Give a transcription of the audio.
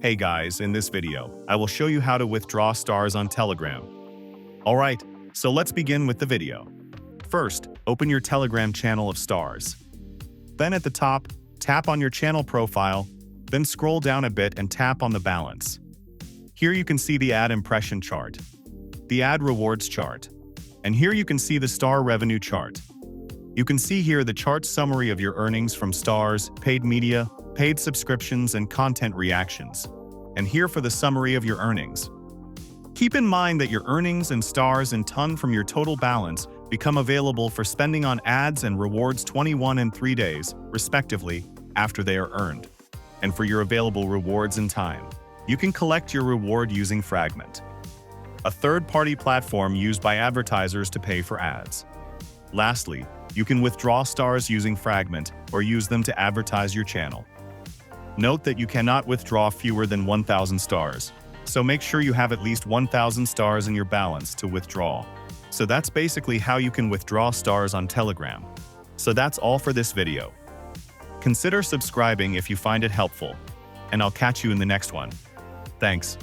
Hey guys, in this video, I will show you how to withdraw stars on Telegram. Alright, so let's begin with the video. First, open your Telegram channel of stars. Then at the top, tap on your channel profile, then scroll down a bit and tap on the balance. Here you can see the ad impression chart, the ad rewards chart, and here you can see the star revenue chart. You can see here the chart summary of your earnings from stars, paid media, paid subscriptions, and content reactions. And here for the summary of your earnings. Keep in mind that your earnings and stars in ton from your total balance become available for spending on ads and rewards 21 and 3 days, respectively, after they are earned. And for your available rewards in time, you can collect your reward using Fragment, a third-party platform used by advertisers to pay for ads. Lastly, you can withdraw stars using Fragment or use them to advertise your channel. Note that you cannot withdraw fewer than 1,000 stars, so make sure you have at least 1,000 stars in your balance to withdraw. So that's basically how you can withdraw stars on Telegram. So that's all for this video. Consider subscribing if you find it helpful, and I'll catch you in the next one. Thanks.